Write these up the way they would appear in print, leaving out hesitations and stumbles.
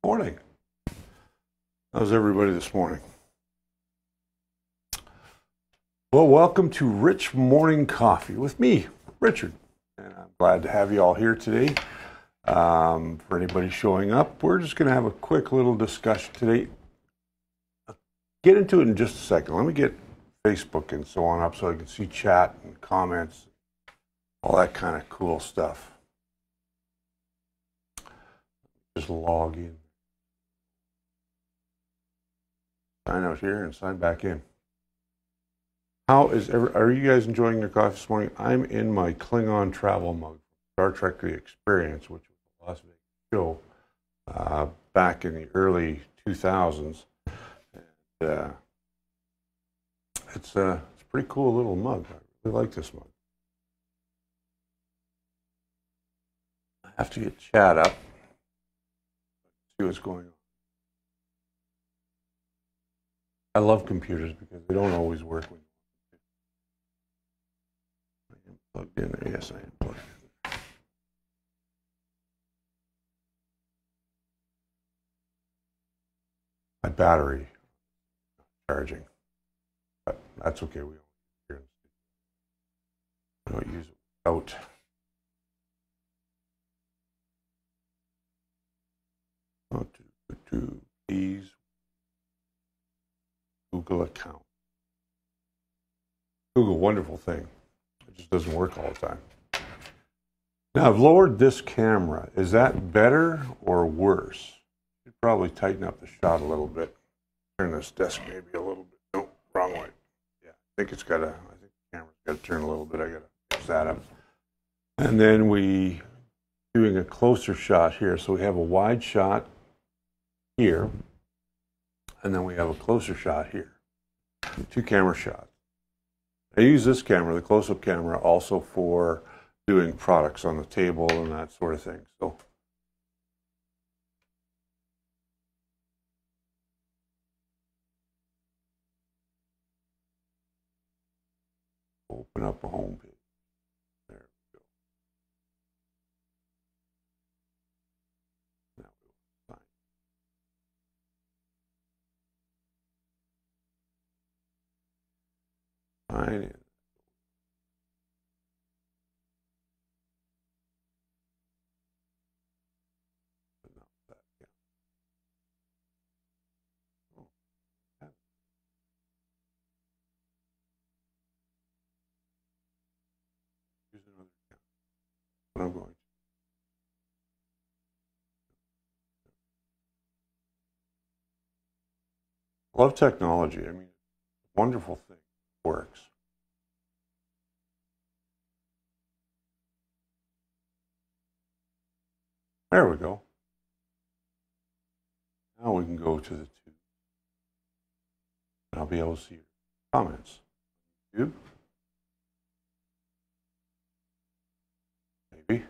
Morning. How's everybody this morning? Well, welcome to Rich Morning Coffee with me, Richard. And I'm glad to have you all here today. For anybody showing up, we're just going to have a quick little discussion today. Get into it in just a second. Let me get Facebook and so on up so I can see chat and comments, all that kind of cool stuff. Just log in. Sign out here and sign back in. Are you guys enjoying your coffee this morning? I'm in my Klingon travel mug, Star Trek The Experience, which was a Las Vegas show back in the early 2000s. And, it's a pretty cool little mug. I really like this mug. I have to get chat up, see what's going on. I love computers because they don't always work when I am plugged in there. Yes, I am plugged in. My battery charging, but that's okay. We don't use it without. Please Google account. Google, wonderful thing. It just doesn't work all the time. Now I've lowered this camera. Is that better or worse? Should probably tighten up the shot a little bit. Turn this desk maybe a little bit. Nope, wrong way. Yeah, I think the camera's got to turn a little bit. I got to fix that up. And then we doing a closer shot here. So we have a wide shot here, and then we have a closer shot here. Two camera shots. I use this camera, the close-up camera, also for doing products on the table and that sort of thing. So open up a home page. There we go. Now we will sign in. What I'm going to. Love technology. I mean, it's a wonderful thing. It works. There we go. Now we can go to the two. And I'll be able to see your comments. YouTube. Maybe.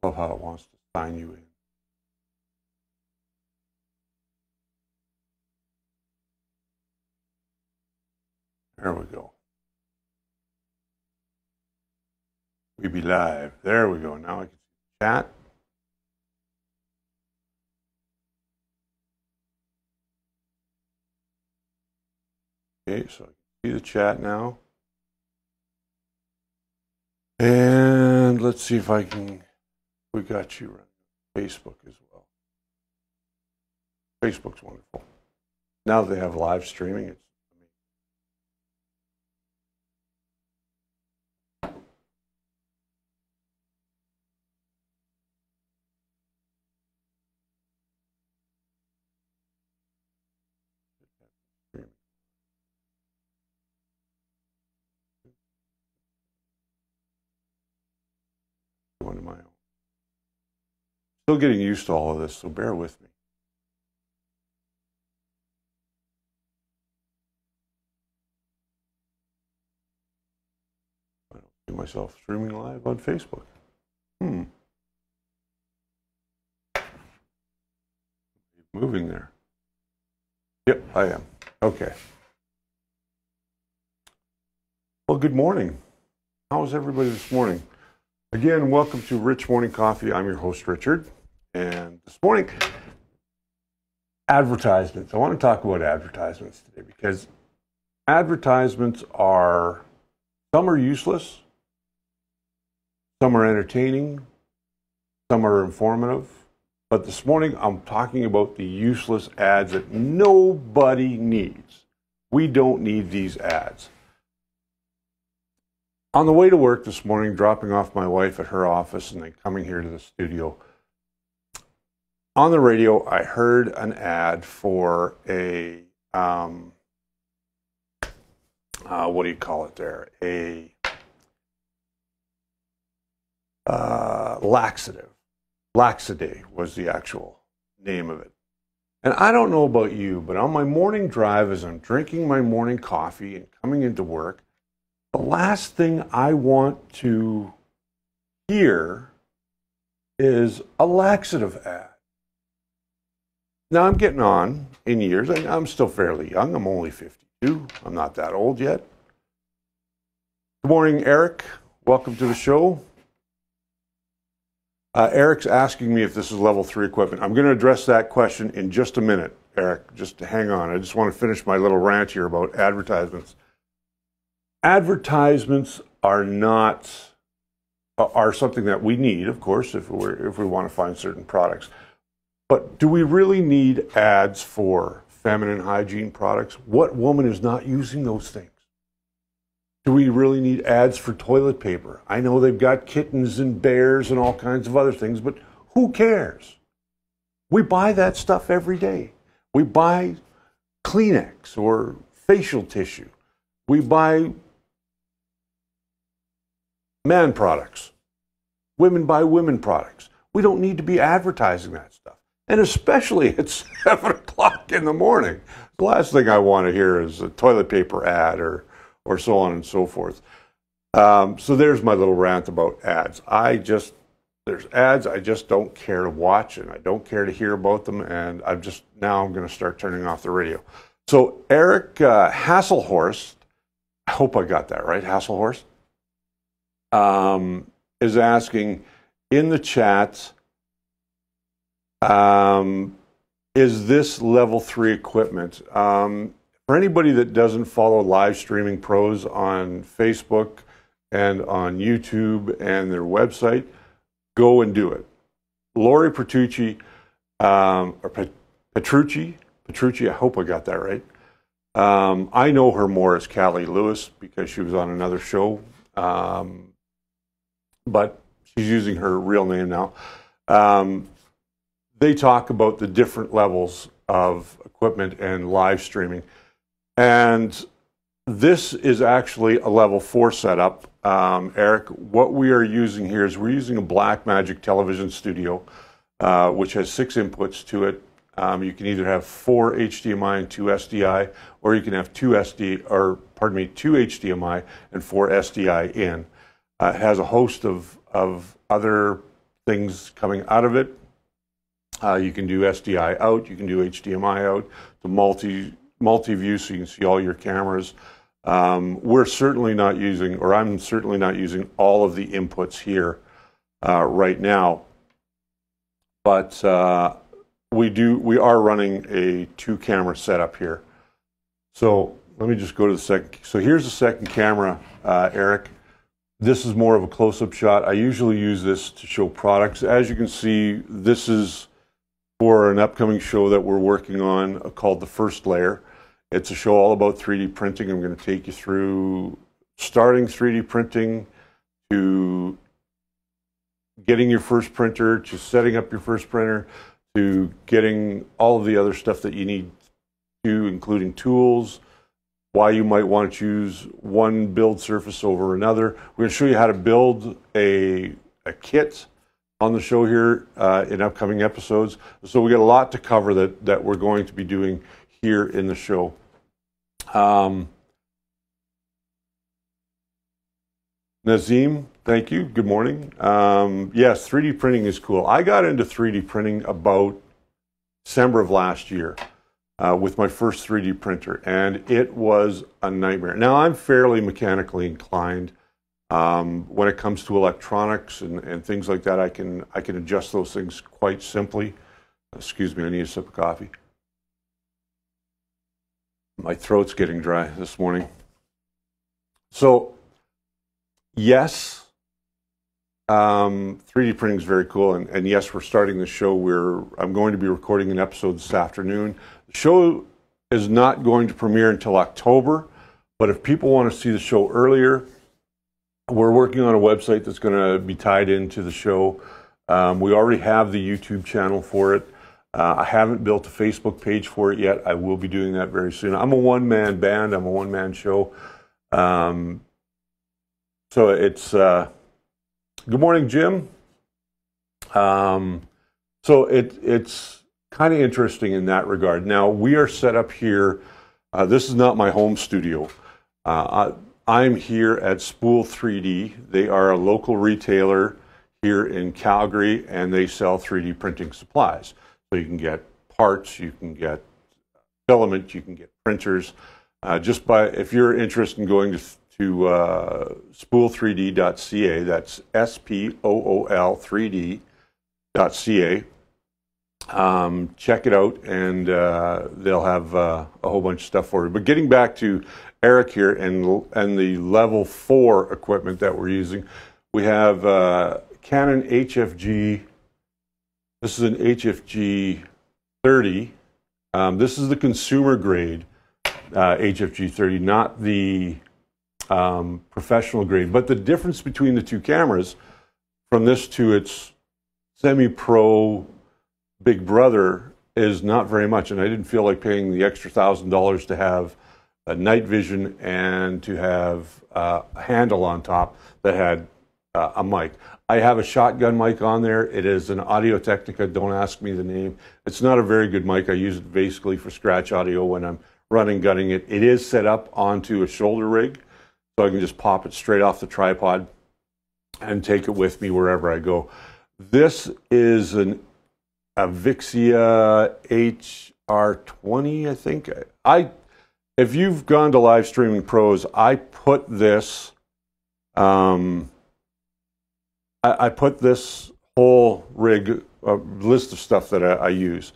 Love how it wants to sign you in. There we go. We be live. There we go. Now I can see the chat. Okay, so I can see the chat now. And let's see if I can. We got you running Facebook as well. Facebook's wonderful. Now that they have live streaming, it's one of my own. Still getting used to all of this, so bear with me. I don't see myself streaming live on Facebook. Moving there. I am. Okay. Well, good morning. How is everybody this morning? Again, welcome to Rich Morning Coffee. I'm your host, Richard. And this morning, advertisements. I want to talk about advertisements today because advertisements are, some are useless, some are entertaining, some are informative. But this morning, I'm talking about the useless ads that nobody needs. We don't need these ads. On the way to work this morning, dropping off my wife at her office and then coming here to the studio, on the radio, I heard an ad for a, what do you call it there? A laxative. Laxaday was the actual name of it. And I don't know about you, but on my morning drive, as I'm drinking my morning coffee and coming into work, the last thing I want to hear is a laxative ad. Now, I'm getting on in years. I'm still fairly young. I'm only 52. I'm not that old yet. Good morning, Eric. Welcome to the show. Eric's asking me if this is level 3 equipment. I'm going to address that question in just a minute, Eric. Just hang on. I just want to finish my little rant here about advertisements. Advertisements are something that we need, of course, if we want to find certain products. But do we really need ads for feminine hygiene products? What woman is not using those things? Do we really need ads for toilet paper? I know they've got kittens and bears and all kinds of other things, but who cares? We buy that stuff every day. We buy Kleenex or facial tissue. We buy man products. Women buy women products. We don't need to be advertising that stuff. And especially at 7 o'clock in the morning. The last thing I want to hear is a toilet paper ad or so on and so forth. So there's my little rant about ads. There's ads I just don't care to watch, and I don't care to hear about them, and I'm going to start turning off the radio. So Eric Hasselhorst, I hope I got that right, Hasselhorst, is asking in the chat, is this level 3 equipment? For anybody that doesn't follow Live Streaming Pros on Facebook and on YouTube and their website, go and do it. Lori Petrucci, Petrucci, I hope I got that right. I know her more as Callie Lewis because she was on another show, but she's using her real name now. They talk about the different levels of equipment and live streaming. And this is actually a level 4 setup. Eric, what we are using here is we're using a Blackmagic television studio, which has 6 inputs to it. You can either have 4 HDMI and 2 SDI, or you can have 2 HDMI and 4 SDI in. It has a host of other things coming out of it. You can do SDI out, you can do HDMI out, the multi-view so you can see all your cameras. We're certainly not using, or I'm certainly not using all of the inputs here right now. But we are running a 2-camera setup here. So let me just go to the second. So here's the second camera, Eric. This is more of a close-up shot. I usually use this to show products. As you can see, this is for an upcoming show that we're working on called The First Layer. It's a show all about 3D printing. I'm going to take you through starting 3D printing to getting your first printer, to setting up your first printer, to getting all of the other stuff that you need to, including tools, why you might want to choose one build surface over another. We're going to show you how to build a kit on the show here in upcoming episodes. So we got a lot to cover that we're going to be doing here in the show. Nazim, thank you. Good morning. Yes, 3D printing is cool. I got into 3D printing about December of last year. with my first 3D printer, and it was a nightmare. Now, I'm fairly mechanically inclined. When it comes to electronics and things like that, I can adjust those things quite simply. Excuse me, I need a sip of coffee. My throat's getting dry this morning. So, yes, 3D printing is very cool, and yes, we're starting the show. I'm going to be recording an episode this afternoon. The show is not going to premiere until October, but if people want to see the show earlier, we're working on a website that's going to be tied into the show. We already have the YouTube channel for it. I haven't built a Facebook page for it yet. I will be doing that very soon. I'm a one-man band. I'm a one-man show. So it's... good morning, Jim. So it's kind of interesting in that regard. Now, we are set up here. This is not my home studio. I'm here at Spool 3D. They are a local retailer here in Calgary, and they sell 3D printing supplies. So you can get parts, you can get filament, you can get printers. If you're interested in going to spool3d.ca, that's SPOOL3D.ca. Check it out, and they'll have a whole bunch of stuff for you. But getting back to Eric here and the level 4 equipment that we're using, we have Canon HFG. This is an HFG 30. This is the consumer grade HFG 30, not the professional grade. But the difference between the two cameras, from this to its semi-pro big brother, is not very much. And I didn't feel like paying the extra $1,000 to have a night vision and to have a handle on top that had a mic. I have a shotgun mic on there. It is an Audio-Technica. Don't ask me the name. It's not a very good mic. I use it basically for scratch audio when I'm running, gunning it. It is set up onto a shoulder rig, so I can just pop it straight off the tripod and take it with me wherever I go. This is a Vixia HR20, I think. If you've gone to Live Streaming Pros, I put this I put this whole rig, list of stuff that I use.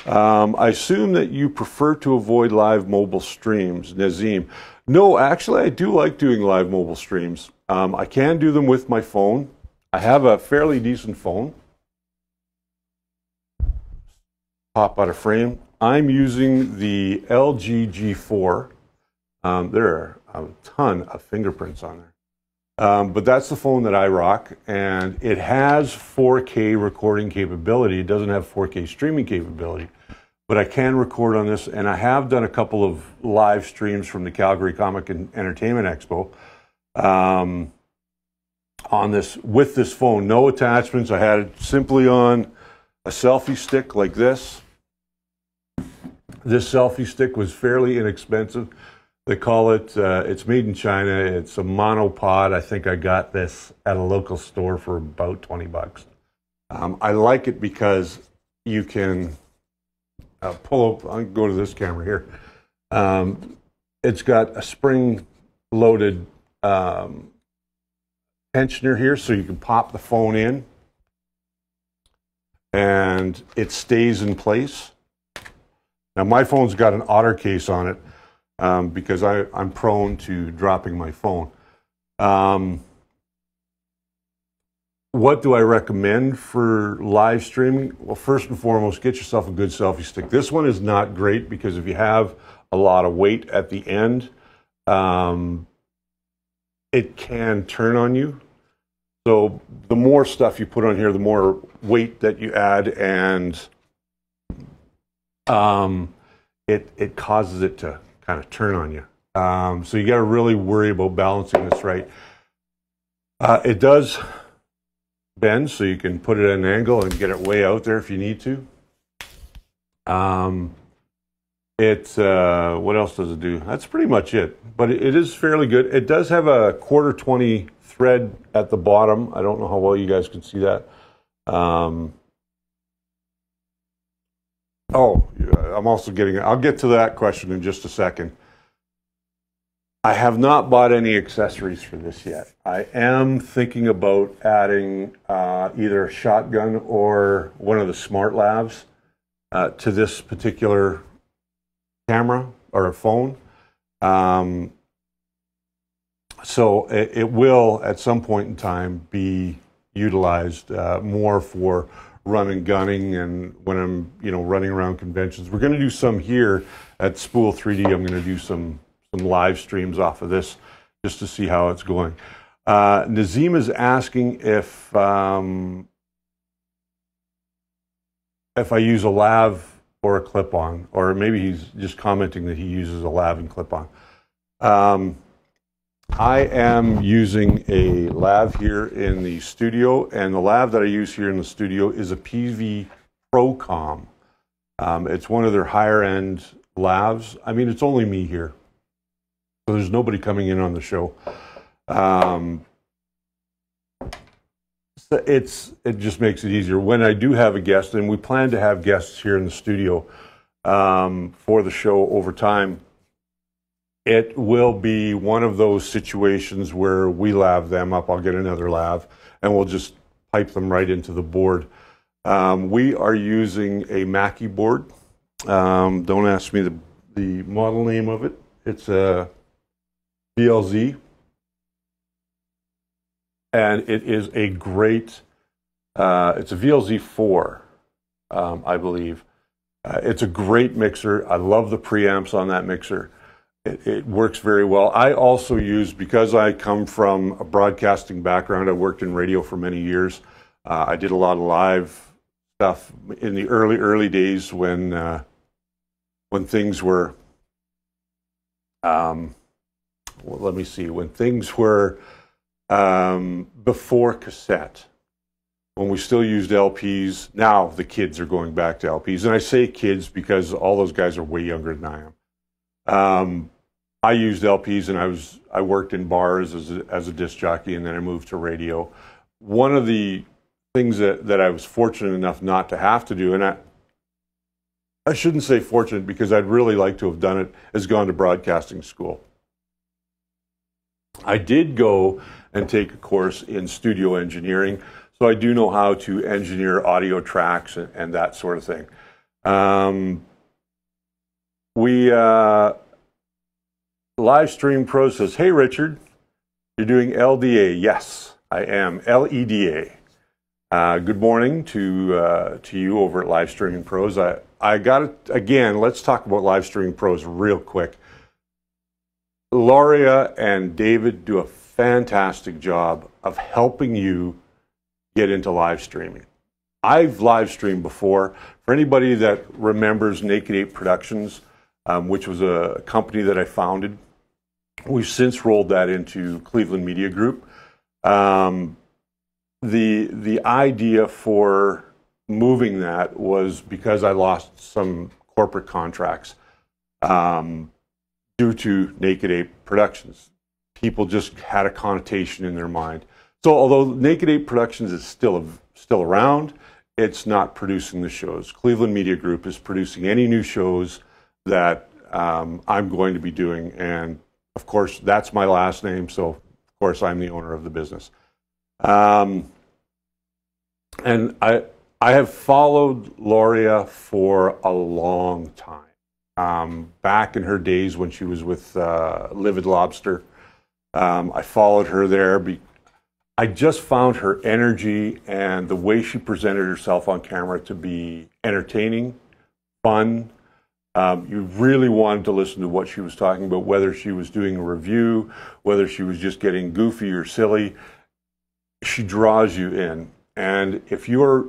I assume that you prefer to avoid live mobile streams, Nazim. No, actually, I do like doing live mobile streams. I can do them with my phone. I have a fairly decent phone. Pop out of frame. I'm using the LG G4. There are a ton of fingerprints on there. But that's the phone that I rock, and it has 4K recording capability. It doesn't have 4K streaming capability, but I can record on this, and I have done a couple of live streams from the Calgary Comic and Entertainment Expo on this with this phone. No attachments. I had it simply on a selfie stick like this. This selfie stick was fairly inexpensive. They call it, it's made in China. It's a monopod. I think I got this at a local store for about 20 bucks. I like it because you can pull up, I'll go to this camera here. It's got a spring-loaded tensioner here, so you can pop the phone in and it stays in place. Now, my phone's got an otter case on it. Because I'm prone to dropping my phone. What do I recommend for live streaming? Well, first and foremost, get yourself a good selfie stick. This one is not great because if you have a lot of weight at the end, it can turn on you. So the more stuff you put on here, the more weight that you add, and it causes it to kind of turn on you. So you got to really worry about balancing this right. It does bend, so you can put it at an angle and get it way out there if you need to. What else does it do? That's pretty much it. But it is fairly good. It does have a 1/4-20 thread at the bottom. I don't know how well you guys can see that. I'm also getting, I'll get to that question in just a second. I have not bought any accessories for this yet. I am thinking about adding either a shotgun or one of the smart lavs to this particular camera or phone. So it will, at some point in time, be utilized more for run and gunning, and when I'm, running around conventions. We're going to do some here at Spool 3D. I'm going to do some live streams off of this just to see how it's going. Nazim is asking if I use a lav or a clip-on, or maybe he's just commenting that he uses a lav and clip-on. I am using a lav here in the studio, and the lav that I use here in the studio is a PV Procom. It's one of their higher-end lavs. I mean, it's only me here, so there's nobody coming in on the show. It just makes it easier. When I do have a guest, and we plan to have guests here in the studio for the show over time, it will be one of those situations where we lav them up. I'll get another lav, and we'll just pipe them right into the board. We are using a Mackie board. Don't ask me the model name of it. It's a VLZ. And it is a great, it's a VLZ4, I believe. It's a great mixer. I love the preamps on that mixer. It works very well. I also use, because I come from a broadcasting background, I worked in radio for many years. I did a lot of live stuff in the early days when things were, well, let me see, when things were before cassette, when we still used LPs. Now the kids are going back to LPs, and I say kids because all those guys are way younger than I am. I used LPs, and I worked in bars as a disc jockey, and then I moved to radio. One of the things that I was fortunate enough not to have to do, and I shouldn't say fortunate because I'd really like to have done it, is gone to broadcasting school. I did go and take a course in studio engineering, so I do know how to engineer audio tracks and that sort of thing. Livestream Pro says, "Hey Richard, you're doing LDA." Yes, I am, LEDA. Good morning to you over at Livestreaming Pros. I got it again. Let's talk about Livestreaming Pros real quick. Lauria and David do a fantastic job of helping you get into live streaming. I've live streamed before. For anybody that remembers Naked Ape Productions, which was a company that I founded, we've since rolled that into Cleveland Media Group. The idea for moving that was because I lost some corporate contracts due to Naked Ape Productions. People just had a connotation in their mind. So although Naked Ape Productions is still around, it's not producing the shows. Cleveland Media Group is producing any new shows that I'm going to be doing, and of course that's my last name, so of course I'm the owner of the business. And I have followed Lauria for a long time. Back in her days when she was with Livid Lobster, I followed her there. I just found her energy and the way she presented herself on camera to be entertaining, fun. You really wanted to listen to what she was talking about, whether she was doing a review, whether she was just getting goofy or silly. She draws you in. And if you're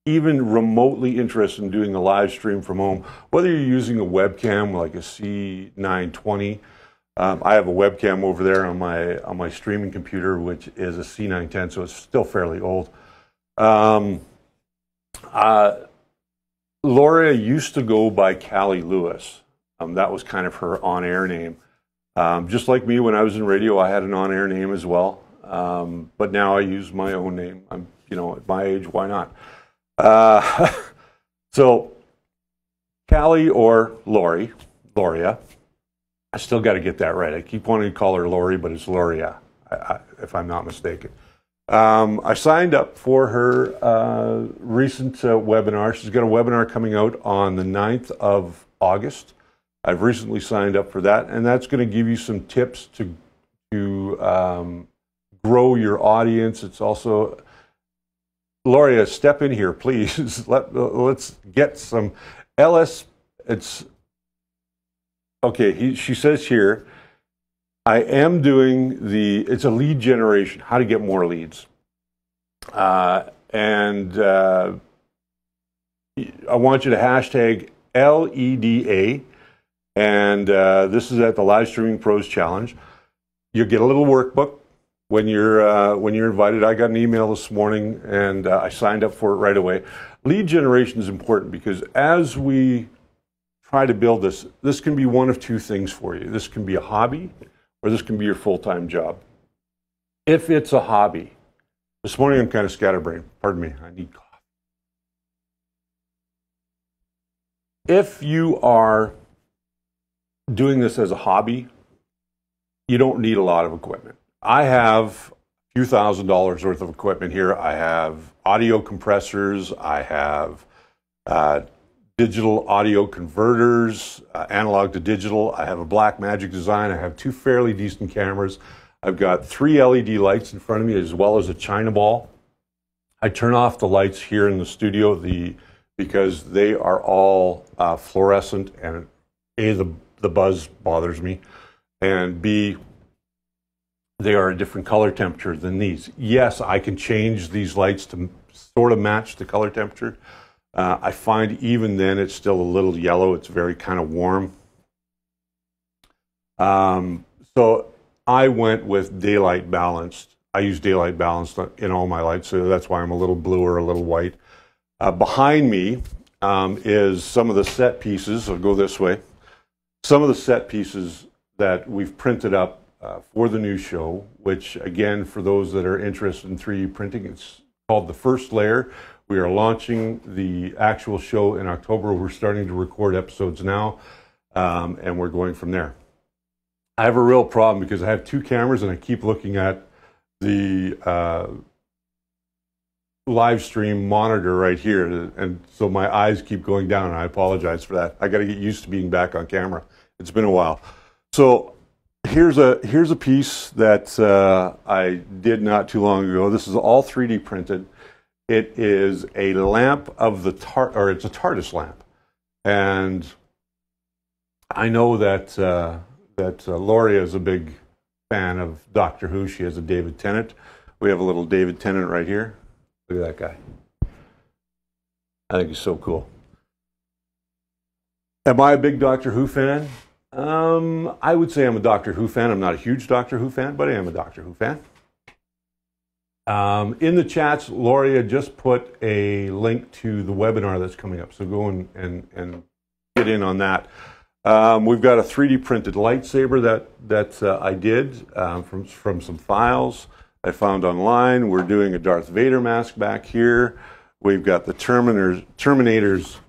even remotely interested in doing a live stream from home, whether you're using a webcam like a C920, I have a webcam over there on my streaming computer, which is a C910, so it's still fairly old. Lauria used to go by Callie Lewis. That was kind of her on-air name. Just like me, when I was in radio, I had an on-air name as well. But now I use my own name. I'm, at my age, why not? So Callie or Loria. I still got to get that right. I keep wanting to call her Lori, but it's Loria, if I'm not mistaken. I signed up for her recent webinar. She's got a webinar coming out on the 9th of August. I've recently signed up for that, and that's going to give you some tips to grow your audience. It's also, Loria, step in here, please. Let's get some LS. It's okay. She says here, I am doing it's a lead generation, how to get more leads. And I want you to hashtag LEDA. And this is at the Live Streaming Pros Challenge. You'll get a little workbook when you're invited. I got an email this morning, and I signed up for it right away. Lead generation is important because as we try to build this can be one of two things for you. This can be a hobby, or this can be your full-time job. If it's a hobby, this morning I'm kind of scatterbrained. Pardon me, I need coffee. If you are doing this as a hobby, you don't need a lot of equipment. I have a few $1,000s worth of equipment here. I have audio compressors. I have digital audio converters, analog to digital. I have a Blackmagic Design. I have two fairly decent cameras. I've got 3 LED lights in front of me, as well as a China ball. I turn off the lights here in the studio because they are all fluorescent, and A, the buzz bothers me, and B, they are a different color temperature than these. Yes, I can change these lights to sort of match the color temperature. I find even then it's still a little yellow. It's very kind of warm. So I went with daylight balanced. I use daylight balanced in all my lights, so that's why I'm a little blue or a little white. Behind me is some of the set pieces. I'll go this way. Some of the set pieces that we've printed up for the new show, which again, for those that are interested in 3D printing, it's called The First Layer. We are launching the actual show in October. We're starting to record episodes now, and we're going from there. I have a real problem because I have 2 cameras and I keep looking at the live stream monitor right here, and so my eyes keep going down, and I apologize for that. I got to get used to being back on camera. It's been a while. So here's a piece that I did not too long ago. This is all 3D printed. It is a lamp of the it's a TARDIS lamp, and I know that Loria is a big fan of Doctor Who. She has a David Tennant. We have a little David Tennant right here. Look at that guy. I think he's so cool. Am I a big Doctor Who fan? I would say I'm a Doctor Who fan. I'm not a huge Doctor Who fan, but I am a Doctor Who fan. In the chats, Loria just put a link to the webinar that's coming up, so go and get in on that. We've got a 3D printed lightsaber that I did from some files I found online. We're doing a Darth Vader mask back here. We've got the Terminator's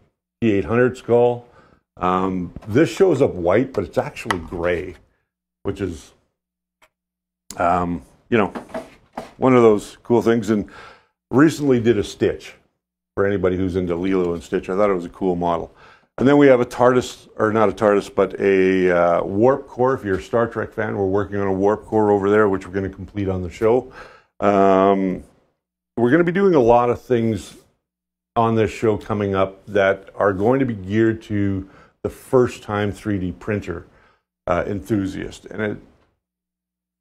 T-800 skull. This shows up white, but it's actually gray, which is, you know, one of those cool things. And recently did a Stitch for anybody who's into Lilo and Stitch. I thought it was a cool model. And then we have a TARDIS, or not a TARDIS, but a warp core. If you're a Star Trek fan, we're working on a warp core over there, which we're going to complete on the show. We're going to be doing a lot of things on this show coming up that are going to be geared to the first-time 3D printer enthusiast. And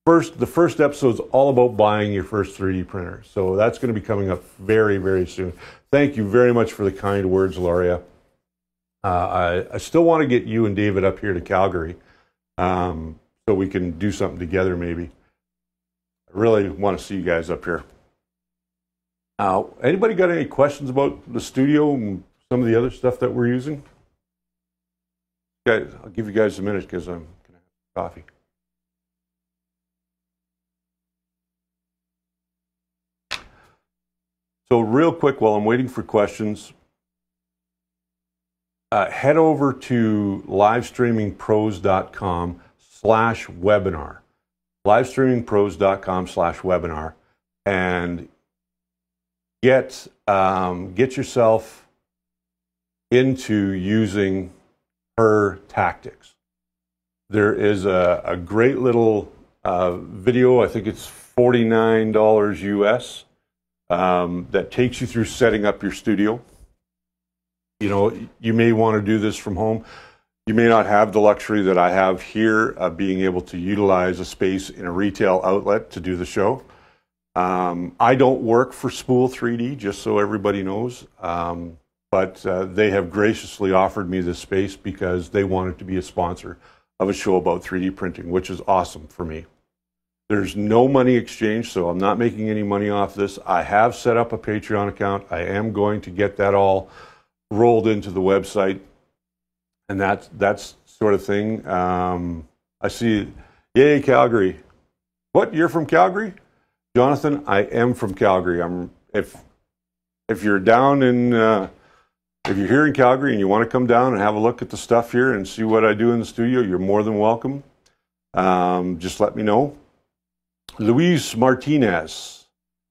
the first episode is all about buying your first 3D printer. So that's going to be coming up very, very soon. Thank you very much for the kind words, Loria. I still want to get you and David up here to Calgary so we can do something together maybe. I really want to see you guys up here. Anybody got any questions about the studio and some of the other stuff that we're using? Guys, I'll give you guys a minute because I'm going to have coffee. So real quick, while I'm waiting for questions, head over to livestreamingpros.com/webinar. livestreamingpros.com/webinar, and get yourself into using her tactics. There is a great little video, I think it's $49 US, that takes you through setting up your studio. You know, you may want to do this from home. You may not have the luxury that I have here of being able to utilize a space in a retail outlet to do the show. I don't work for Spool 3D, just so everybody knows, but they have graciously offered me this space because they wanted to be a sponsor of a show about 3D printing, which is awesome for me. There's no money exchange, so I'm not making any money off this. I have set up a Patreon account. I am going to get that all rolled into the website, and that's sort of thing. I see, yay, Calgary. What, you're from Calgary? Jonathan, I am from Calgary. If you're down in, if you're here in Calgary and you want to come down and have a look at the stuff here and see what I do in the studio, you're more than welcome. Just let me know. Luis Martinez,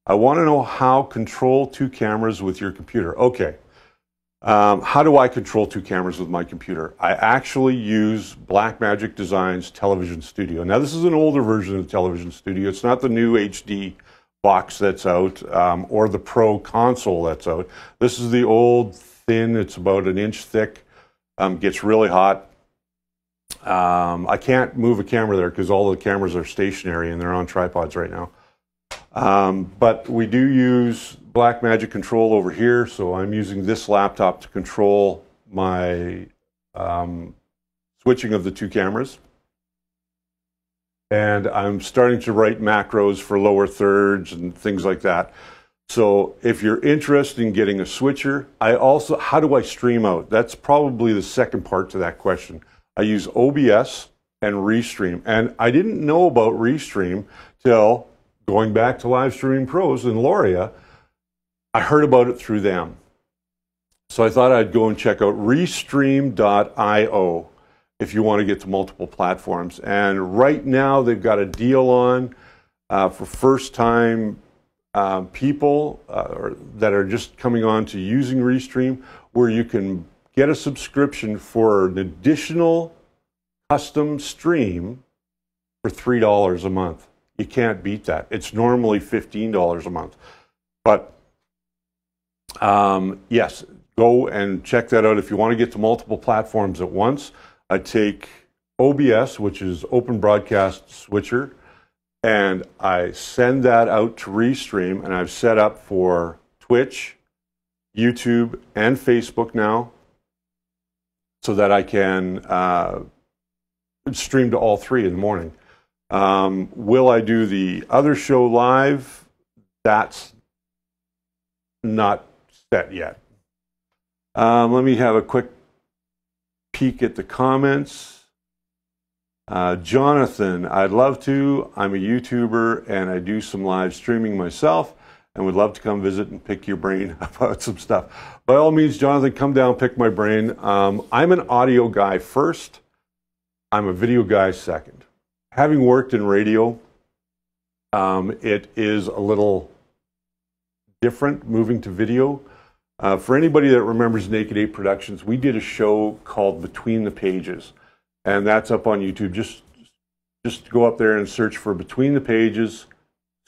I want to know how control 2 cameras with your computer. Okay. How do I control 2 cameras with my computer? I actually use Blackmagic Designs Television Studio. Now, this is an older version of Television Studio. It's not the new HD box that's out, or the Pro console that's out. This is the old, thin, it's about 1 inch thick, gets really hot. I can't move a camera there because all the cameras are stationary and they're on tripods right now. But we do use Blackmagic Control over here, so I'm using this laptop to control my switching of the 2 cameras. And I'm starting to write macros for lower thirds and things like that. So if you're interested in getting a switcher, how do I stream out? That's probably the second part to that question. I use OBS and Restream, and I didn't know about Restream till going back to Live Streaming Pros in Lauria. I heard about it through them. So I thought I'd go and check out Restream.io if you want to get to multiple platforms. And right now they've got a deal on for first-time people that are just coming on to using Restream, where you can get a subscription for an additional custom stream for $3 a month. You can't beat that. It's normally $15 a month. But yes, go and check that out if you want to get to multiple platforms at once. I take OBS, which is Open Broadcast Switcher, and I send that out to Restream, and I've set up for Twitch, YouTube, and Facebook now, so that I can stream to all 3 in the morning. Will I do the other show live? That's not set yet. Let me have a quick peek at the comments. Jonathan, I'd love to. I'm a YouTuber and I do some live streaming myself and would love to come visit and pick your brain about some stuff. By all means, Jonathan, come down, pick my brain. I'm an audio guy first. I'm a video guy second. Having worked in radio, it is a little different moving to video. For anybody that remembers Naked 8 Productions, we did a show called Between the Pages, and that's up on YouTube. Just go up there and search for Between the Pages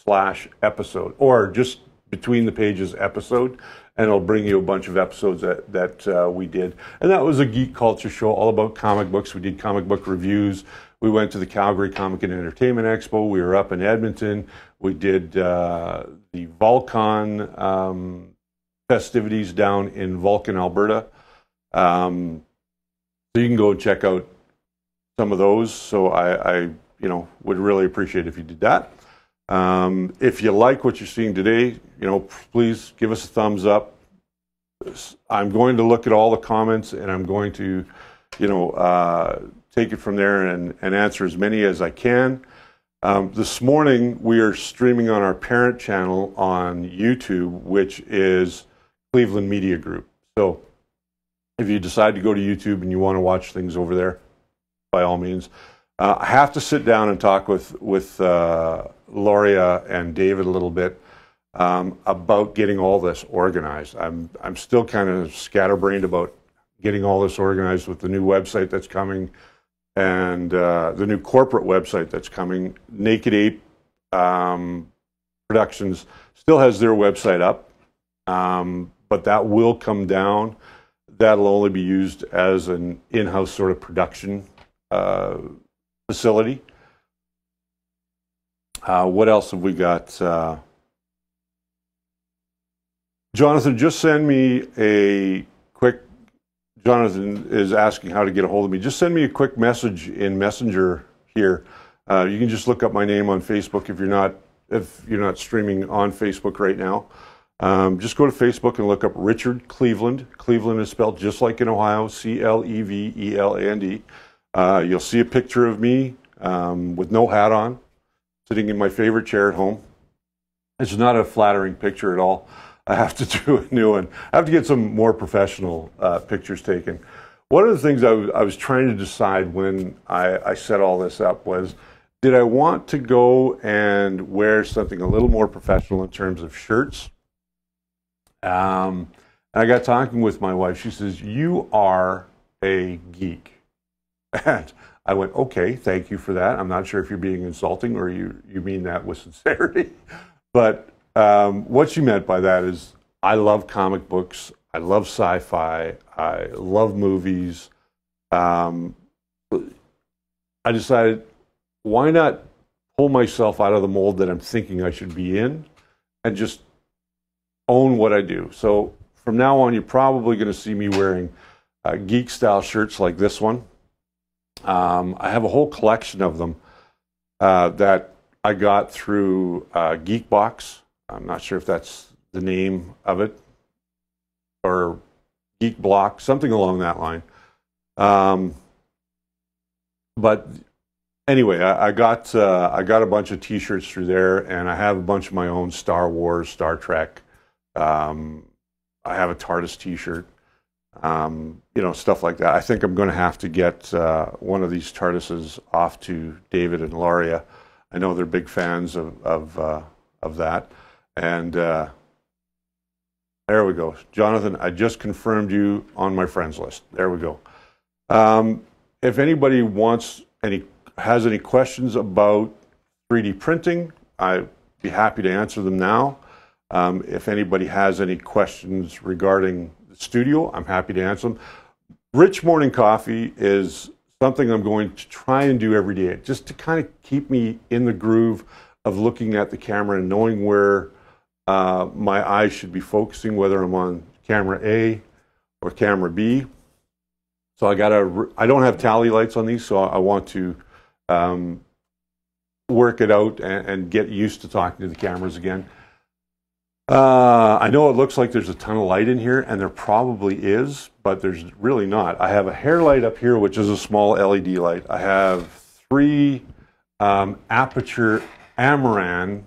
/episode, or just Between the Pages episode, and it'll bring you a bunch of episodes that we did. And that was a geek culture show all about comic books. We did comic book reviews. We went to the Calgary Comic and Entertainment Expo. We were up in Edmonton. We did the Vulcan festivities down in Vulcan, Alberta. So you can go and check out some of those. So I would really appreciate it if you did that. If you like what you're seeing today, please give us a thumbs up. I'm going to look at all the comments, and I'm going to, take it from there and answer as many as I can. This morning, we are streaming on our parent channel on YouTube, which is Cleveland Media Group. So if you decide to go to YouTube and you want to watch things over there, by all means. I have to sit down and talk with Loria and David a little bit about getting all this organized. I'm still kind of scatterbrained about getting all this organized with the new website that's coming and the new corporate website that's coming. Naked Ape Productions still has their website up, but that will come down. That'll only be used as an in-house sort of production facility. What else have we got? Jonathan, just send me a quick, Jonathan is asking how to get a hold of me. Just send me a quick message in Messenger here. You can just look up my name on Facebook if you're not streaming on Facebook right now. Just go to Facebook and look up Richard Cleveland. Cleveland is spelled just like in Ohio, C-L-E-V-E-L-A-N-D. You'll see a picture of me with no hat on, sitting in my favorite chair at home. It's not a flattering picture at all. I have to do a new one. I have to get some more professional pictures taken. One of the things I was trying to decide when I set all this up was, did I want to go and wear something a little more professional in terms of shirts? And I got talking with my wife. She says, "You are a geek." And I went, "Okay, thank you for that. I'm not sure if you're being insulting or you mean that with sincerity." But what she meant by that is, I love comic books. I love sci-fi. I love movies. I decided, why not pull myself out of the mold that I'm thinking I should be in and just own what I do. So from now on, you're probably going to see me wearing geek style shirts like this one. I have a whole collection of them that I got through Geekbox. I'm not sure if that's the name of it, or Geek Block, something along that line. But anyway, I got a bunch of T-shirts through there, and I have a bunch of my own Star Wars, Star Trek. I have a TARDIS T-shirt, stuff like that. I think I'm going to have to get one of these TARDISes off to David and Loria. I know they're big fans of that, and there we go, Jonathan. I just confirmed you on my friends list. There we go. If anybody has any questions about 3D printing, I'd be happy to answer them now. If anybody has any questions regarding the studio, I'm happy to answer them. Rich Morning Coffee is something I'm going to try and do every day, just to kind of keep me in the groove of looking at the camera and knowing where my eyes should be focusing, whether I'm on camera A or camera B. So I don't have tally lights on these, so I want to work it out and get used to talking to the cameras again. I know it looks like there's a ton of light in here, and there probably is, but there's really not. I have a hair light up here, which is a small LED light. I have 3 Aputure Amaran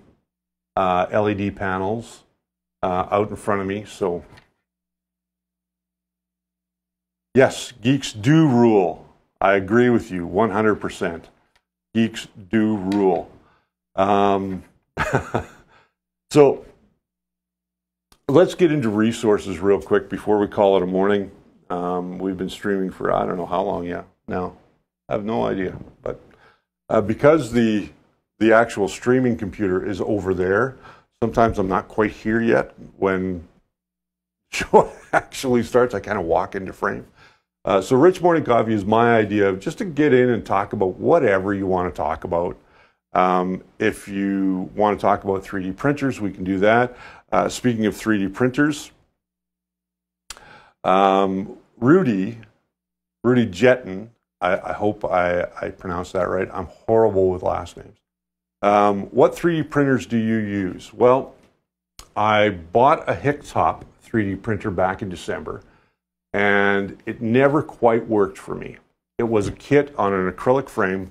LED panels out in front of me. So yes, geeks do rule. I agree with you 100%. Geeks do rule. So let's get into resources real quick before we call it a morning. We've been streaming for I don't know how long now. I have no idea. But because the actual streaming computer is over there, sometimes I'm not quite here yet. When the show actually starts, I kind of walk into frame. So Rich Morning Coffee is my idea of just to get in and talk about whatever you want to talk about. If you want to talk about 3D printers, we can do that. Speaking of 3D printers, Rudy Jetton, I hope I pronounced that right. I'm horrible with last names. What 3D printers do you use? Well, I bought a Hicktop 3D printer back in December, and it never quite worked for me. It was a kit on an acrylic frame.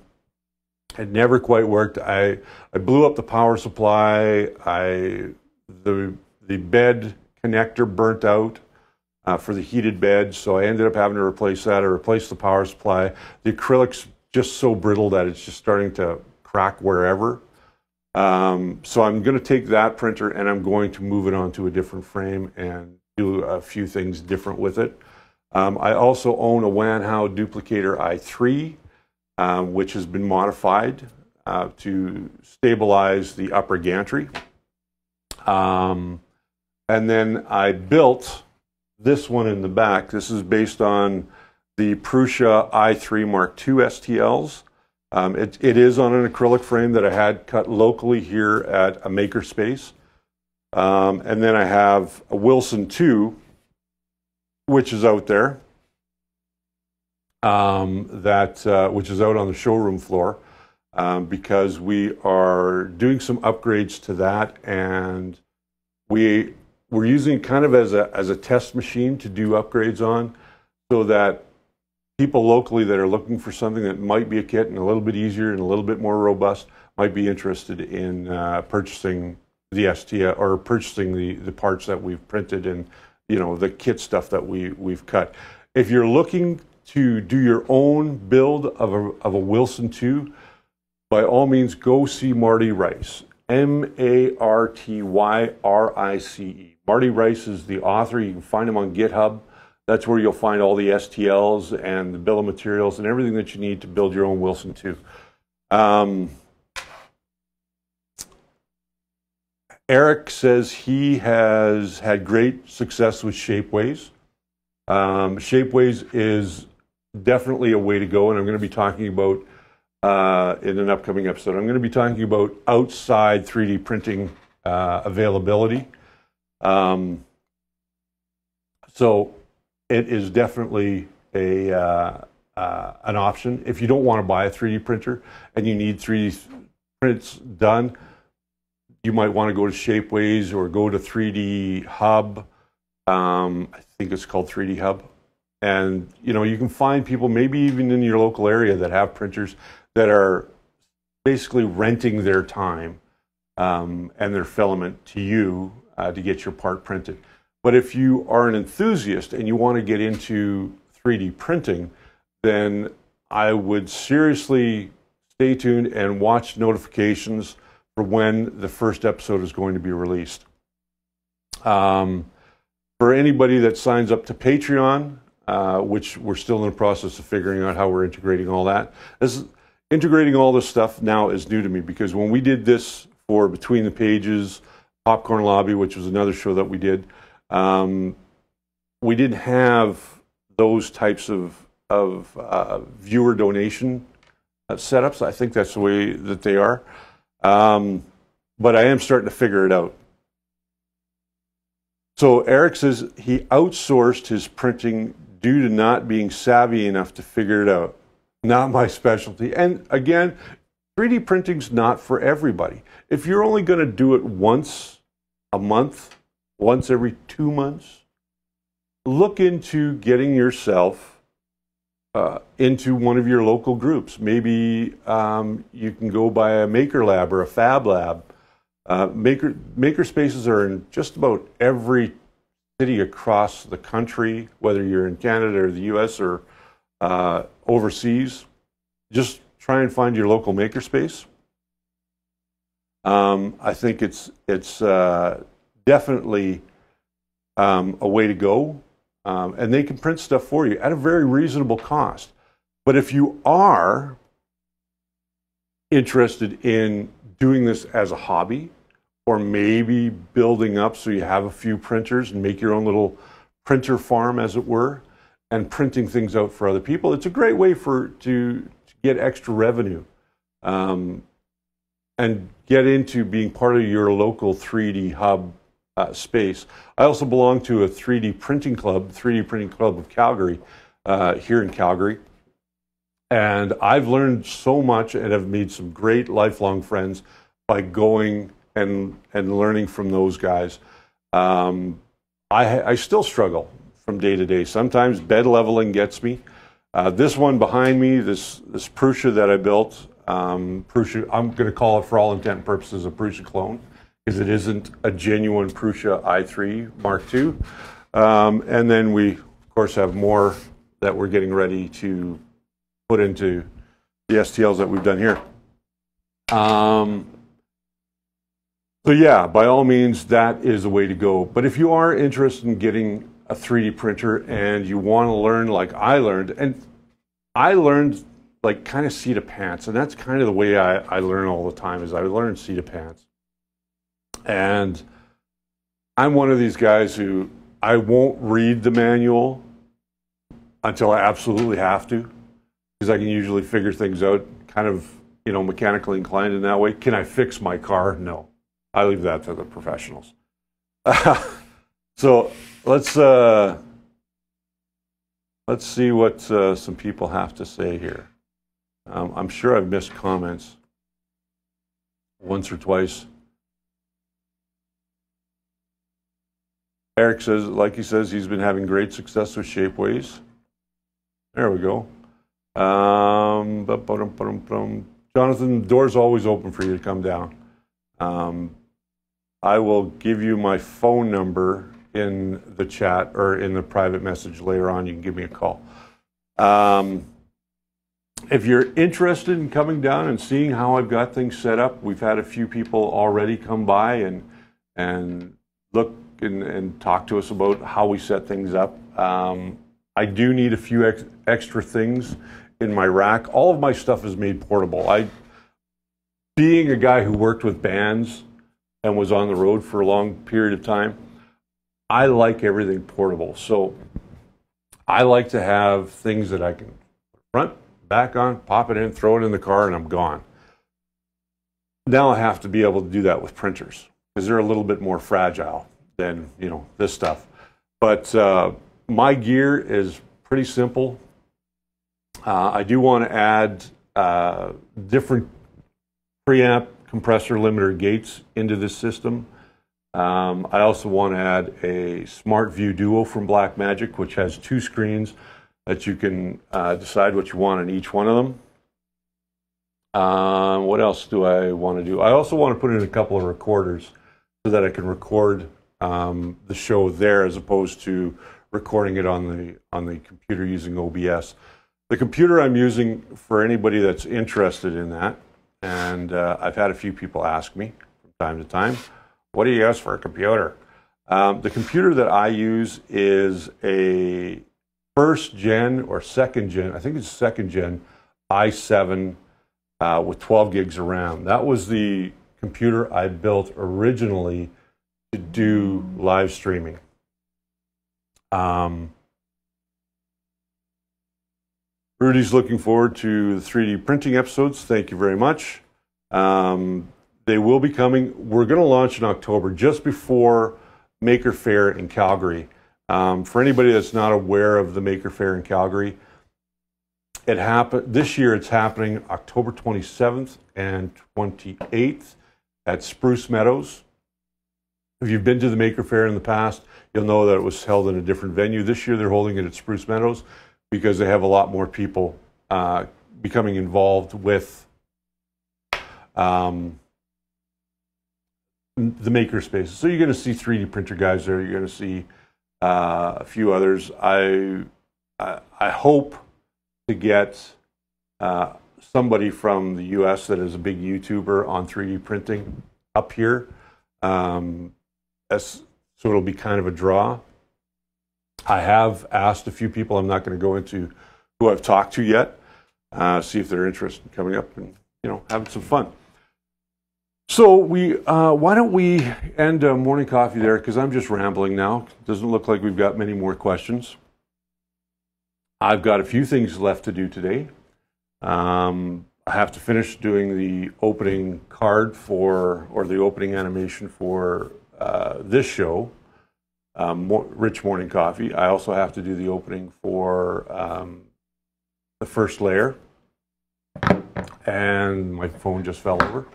It never quite worked. I blew up the power supply. The bed connector burnt out. for the heated bed. So I ended up having to replace that. I replaced the power supply. The acrylic's just so brittle that it's just starting to crack wherever. So I'm going to take that printer and I'm going to move it onto a different frame and do a few things different with it. I also own a Wanhao Duplicator i3, which has been modified to stabilize the upper gantry. And then I built this one in the back. This is based on the Prusa i3 Mark II STLs. It is on an acrylic frame that I had cut locally here at a makerspace. And then I have a Wilson II, which is out there, which is out on the showroom floor, because we are doing some upgrades to that, and we're using it kind of as a test machine to do upgrades on, so that people locally that are looking for something that might be a kit and a little bit easier and a little bit more robust might be interested in purchasing the STL or purchasing the parts that we've printed and, you know, the kit stuff that we've cut. If you're looking to do your own build of a Wilson II, by all means, go see Marty Rice. M-A-R-T-Y-R-I-C-E. Marty Rice is the author. You can find him on GitHub. That's where you'll find all the STLs and the bill of materials and everything that you need to build your own Wilson II. Eric says he has had great success with Shapeways. Shapeways is definitely a way to go, and I'm going to be talking about in an upcoming episode. I'm going to be talking about outside 3D printing availability. So it is definitely an option. If you don't want to buy a 3D printer and you need 3D prints done, you might want to go to Shapeways or go to 3D Hub. I think it's called 3D Hub. And, you know, you can find people maybe even in your local area that have printers that are basically renting their time and their filament to you to get your part printed. But if you are an enthusiast and you want to get into 3D printing, then I would seriously stay tuned and watch notifications for when the first episode is going to be released. For anybody that signs up to Patreon, which we're still in the process of figuring out how we're integrating all that. Integrating all this stuff now is new to me, because when we did this for Between the Pages, Popcorn Lobby, which was another show that we did, we didn't have those types of viewer donation setups. I think that's the way that they are. But I am starting to figure it out. So Eric says he outsourced his printing due to not being savvy enough to figure it out. Not my specialty. And again, 3D printing's not for everybody. If you're only going to do it once a month, once every 2 months, look into getting yourself into one of your local groups. Maybe you can go by a Maker Lab or a Fab Lab. Maker spaces are in just about every city across the country, whether you're in Canada or the US or overseas. Just try and find your local makerspace. I think it's definitely a way to go, and they can print stuff for you at a very reasonable cost. But if you are interested in doing this as a hobby, or maybe building up so you have a few printers and make your own little printer farm, as it were, and printing things out for other people, it's a great way to get extra revenue and get into being part of your local 3D Hub space. I also belong to a 3D Printing Club, 3D Printing Club of Calgary, here in Calgary. And I've learned so much and have made some great lifelong friends by going and learning from those guys. I still struggle from day to day. Sometimes bed leveling gets me. This one behind me, this Prusa that I built, Prusa, I'm going to call it for all intent and purposes a Prusa clone, because it isn't a genuine Prusa i3 Mark II. And then we, of course, have more that we're getting ready to put into the STLs that we've done here. So yeah, by all means, that is the way to go. But if you are interested in getting a 3D printer and you want to learn like I learned, and I learned like kind of seat of pants, and that's kind of the way I learn all the time, is I learn seat of pants. And I'm one of these guys who I won't read the manual until I absolutely have to, because I can usually figure things out, kind of, you know, mechanically inclined in that way. Can I fix my car? No. I leave that to the professionals. So let's see what some people have to say here. I'm sure I've missed comments once or twice. Eric says, like he says, he's been having great success with Shapeways. There we go. Jonathan, the door's always open for you to come down. I will give you my phone number in the chat or in the private message later on. You can give me a call. If you're interested in coming down and seeing how I've got things set up, we've had a few people already come by and look and talk to us about how we set things up. I do need a few extra things in my rack. All of my stuff is made portable. Being a guy who worked with bands and was on the road for a long period of time, I like everything portable. So I like to have things that I can front, back on, pop it in, throw it in the car, and I'm gone. Now I have to be able to do that with printers because they're a little bit more fragile than, you know, this stuff. But my gear is pretty simple. I do want to add different preamp compressor limiter gates into this system. I also want to add a SmartView Duo from Blackmagic, which has 2 screens that you can decide what you want on each one of them. What else do I want to do? I also want to put in a couple of recorders so that I can record the show there as opposed to recording it on the computer using OBS. The computer I'm using, for anybody that's interested in that, and I've had a few people ask me from time to time, what do you use for a computer? The computer that I use is a 1st gen or 2nd gen, I think it's 2nd gen, i7 with 12 gigs of RAM. That was the computer I built originally to do live streaming. Rudy's looking forward to the 3D printing episodes. Thank you very much. They will be coming. We're going to launch in October, just before Maker Faire in Calgary. For anybody that's not aware of the Maker Faire in Calgary, this year it's happening October 27th and 28th at Spruce Meadows. If you've been to the Maker Faire in the past, you'll know that it was held in a different venue. This year they're holding it at Spruce Meadows because they have a lot more people becoming involved with the maker spaces. So you're going to see 3D printer guys there. You're going to see a few others. I hope to get somebody from the US that is a big YouTuber on 3D printing up here. So it'll be kind of a draw. I have asked a few people, I'm not going to go into who I've talked to yet, see if they're interested in coming up and, you know, having some fun. So why don't we end morning coffee there, because I'm just rambling now. It doesn't look like we've got many more questions. I've got a few things left to do today. I have to finish doing the opening card or the opening animation for this show, Rich Morning Coffee. I also have to do the opening for the first layer. And my phone just fell over.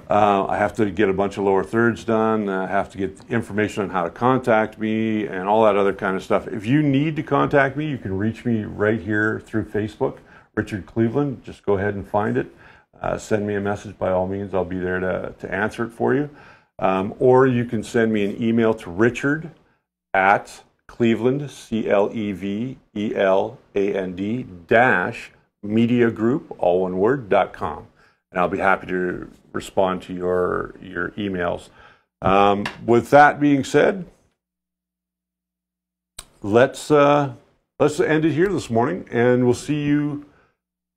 I have to get a bunch of lower thirds done. I have to get information on how to contact me and all that other kind of stuff. If you need to contact me, you can reach me right here through Facebook, Richard Cleveland. Just go ahead and find it. Send me a message by all means. I'll be there to answer it for you. Or you can send me an email to richard at Cleveland, CLEVELAND dash media group, all one word, .com. And I'll be happy to respond to your emails. With that being said, let's end it here this morning, and we'll see you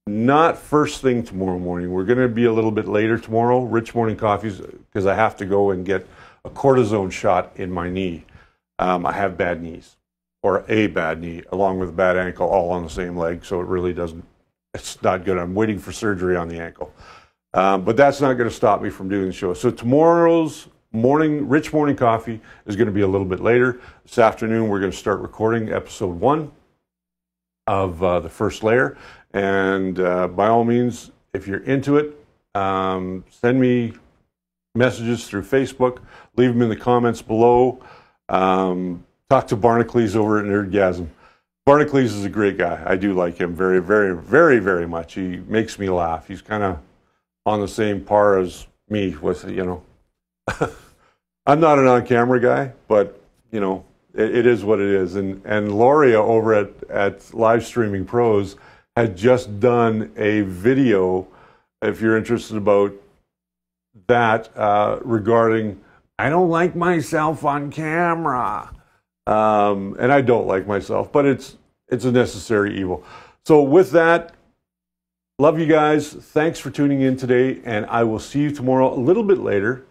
not first thing tomorrow morning. We're going to be a little bit later tomorrow. Rich Morning Coffees, because I have to go and get a cortisone shot in my knee. I have bad knees, or a bad knee, along with a bad ankle, all on the same leg. So it really doesn't, it's not good. I'm waiting for surgery on the ankle. But that's not going to stop me from doing the show. So tomorrow's Rich Morning Coffee is going to be a little bit later. This afternoon, we're going to start recording episode 1 of the first layer. And by all means, if you're into it, send me messages through Facebook. Leave them in the comments below. Talk to Barnacles over at Nerdgasm. Barnacles is a great guy. I do like him very, very, very, very much. He makes me laugh. He's kind of on the same par as me with, you know. I'm not an on-camera guy, but, you know, it is what it is. And Loria over at Live Streaming Pros had just done a video, if you're interested about that, regarding, I don't like myself on camera. And I don't like myself, but it's a necessary evil. So with that, love you guys. Thanks for tuning in today, and I will see you tomorrow a little bit later,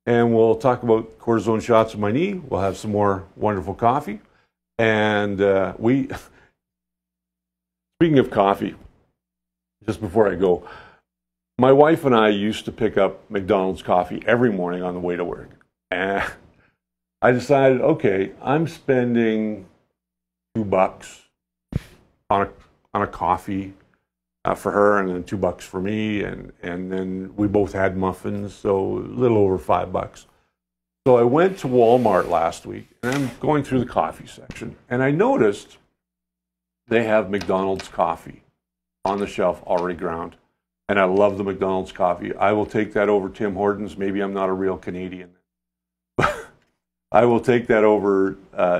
and we'll talk about cortisone shots in my knee. We'll have some more wonderful coffee. And speaking of coffee, just before I go, my wife and I used to pick up McDonald's coffee every morning on the way to work. And I decided, okay, I'm spending $2 on a coffee for her, and then $2 for me, and then we both had muffins, so a little over $5. So I went to Walmart last week, and I'm going through the coffee section, and I noticed they have McDonald's coffee on the shelf already ground. And I love the McDonald's coffee. I will take that over Tim Hortons. Maybe I'm not a real Canadian. I will take that over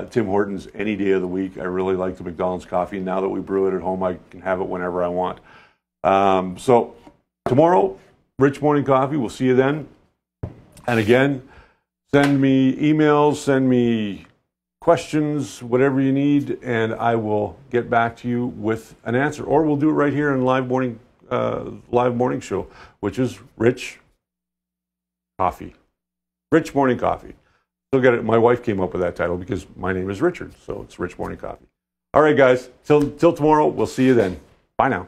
Tim Hortons any day of the week. I really like the McDonald's coffee. Now that we brew it at home, I can have it whenever I want. So tomorrow, Rich Morning Coffee. We'll see you then. And again, send me emails, send me questions, whatever you need, and I will get back to you with an answer. Or we'll do it right here in live morning show, which is Rich Coffee. Rich Morning Coffee. Still got it. My wife came up with that title because my name is Richard, so it's Rich Morning Coffee. All right, guys. Till tomorrow. We'll see you then. Bye now.